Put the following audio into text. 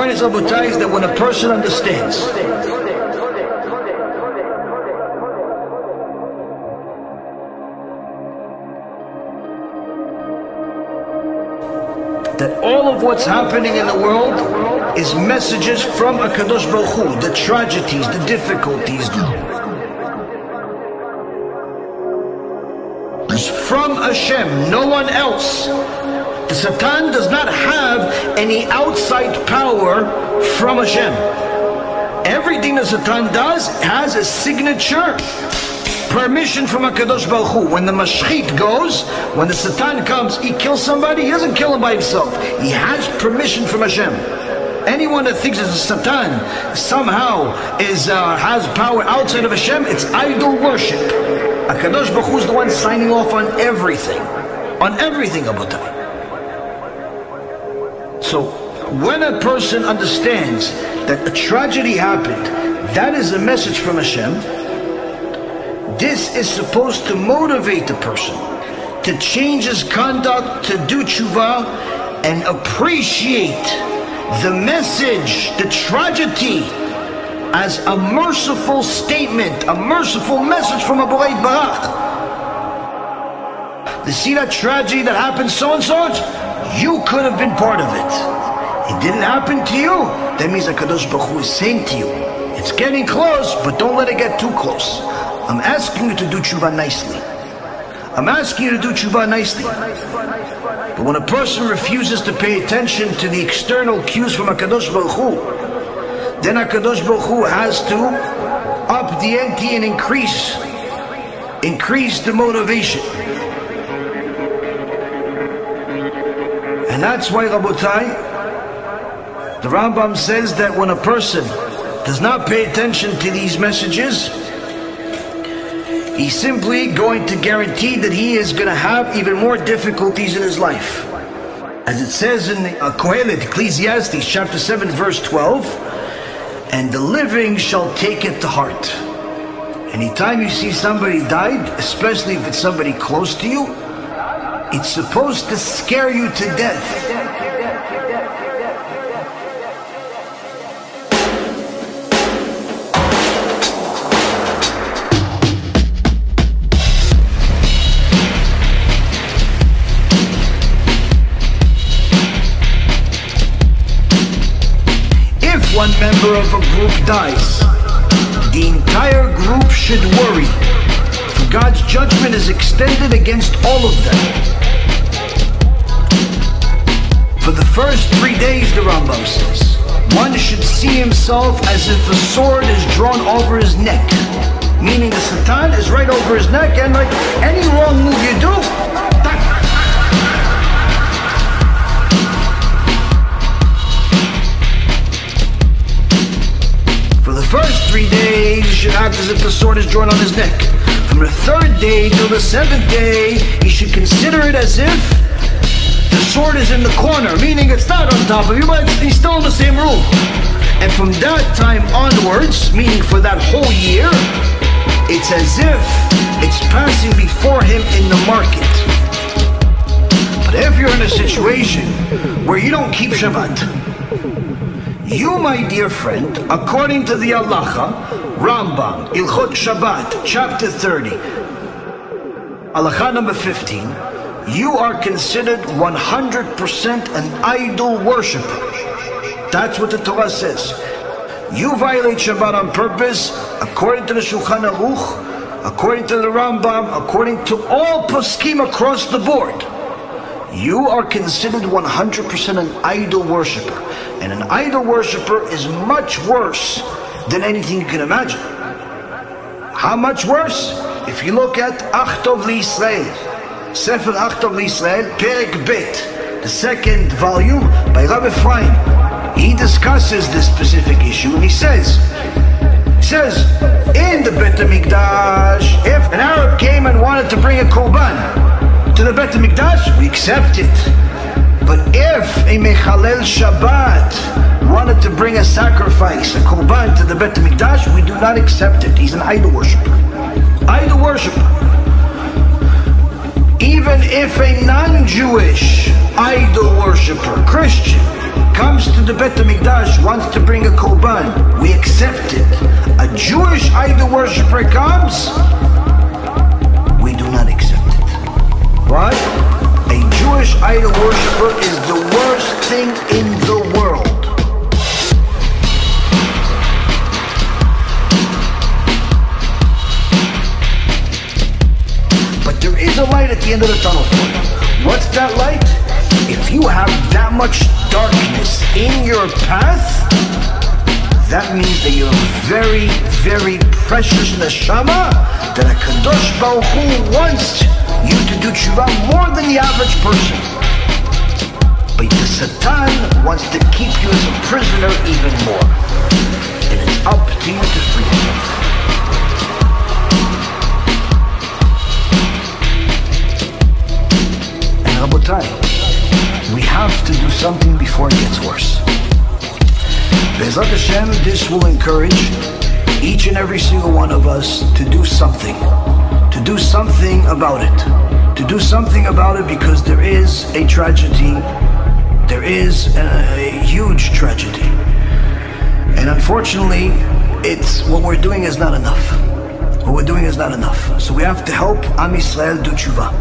point is, Rabotai, is that when a person understands that all of what's happening in the world is messages from HaKadosh Baruch Hu, the tragedies, the difficulties, from Hashem, no one else. The Satan does not have any outside power from Hashem. Everything the Satan does has a signature, permission from HaKadosh Baruch Hu. When the mashchit goes, when the Satan comes, he kills somebody, he doesn't kill him by himself. He has permission from Hashem. Anyone that thinks that the Satan somehow has power outside of Hashem, it's idol worship. HaKadosh Baruch Hu is the one signing off on everything. On everything, Abutai. So, when a person understands that a tragedy happened, that is a message from Hashem, this is supposed to motivate the person to change his conduct, to do tshuva, and appreciate the message, the tragedy, as a merciful statement, a merciful message from a Borei Barach. You see that tragedy that happened so-and-so? You could have been part of it. It didn't happen to you. That means that HaKadosh Baruch Hu is saying to you, it's getting close, but don't let it get too close. I'm asking you to do tshuva nicely. I'm asking you to do tshuva nicely. But when a person refuses to pay attention to the external cues from HaKadosh Baruch Hu, then HaKadosh Baruch Hu has to up the ante and increase the motivation. And that's why, Rabotai, the Rambam says that when a person does not pay attention to these messages, he's simply going to guarantee that he is going to have even more difficulties in his life. As it says in Kohelet, Ecclesiastes chapter 7 verse 12, and the living shall take it to heart. Anytime you see somebody died, especially if it's somebody close to you, it's supposed to scare you to death. If one member of a group dies, the entire group should worry, for God's judgment is extended against all of them. For the first 3 days, the Rambam says, one should see himself as if a sword is drawn over his neck. Meaning the Satan is right over his neck, and like any wrong move you do, for the first 3 days, he should act as if the sword is drawn on his neck. From the 3rd day till the 7th day, he should consider it as if the sword is in the corner, meaning it's not on top of you, but he's still in the same room. And from that time onwards, meaning for that whole year, it's as if it's passing before him in the market. But if you're in a situation where you don't keep Shabbat, you, my dear friend, according to the Halacha, Rambam, Ilchot Shabbat, chapter 30, Halacha number 15, you are considered 100% an idol worshiper. That's what the Torah says. You violate Shabbat on purpose, according to the Shulchan Aruch, according to the Rambam, according to all poskim across the board. You are considered 100% an idol worshiper. And an idol worshiper is much worse than anything you can imagine. How much worse? If you look at Achtov L'Yisrael, Sefer Achtov L'Yisrael, Perek Bet, the 2nd volume by Rav Ephraim. He discusses this specific issue and he says, in the Bet HaMikdash, if an Arab came and wanted to bring a korban to the Bet HaMikdash, we accept it. But if a Mechalel Shabbat wanted to bring a sacrifice, a korban to the Bet HaMikdash, we do not accept it. He's an idol worshiper. Idol worshiper. Even if a non-Jewish idol worshiper, Christian, comes to the Bet HaMikdash, wants to bring a korban, we accept it. A Jewish idol worshiper comes, we do not accept it. Why? A Jewish idol worshiper is the worst thing in the world. But there is a light at the end of the tunnel for you. What's that light? If you have that much darkness in your path, that means that you're a very, very precious neshama that a Kadosh Baruch Hu wants you to do tshuva more than the average person. But the Satan wants to keep you as a prisoner even more. And it's up to you to free yourself. And Rabotai, we have to do something before it gets worse. BeEzrat HaShem, this will encourage each and every single one of us to do something. To do something about it. To do something about it, because there is a tragedy. There is a huge tragedy. And unfortunately, what we're doing is not enough. What we're doing is not enough. So we have to help Am Yisrael do tshuva.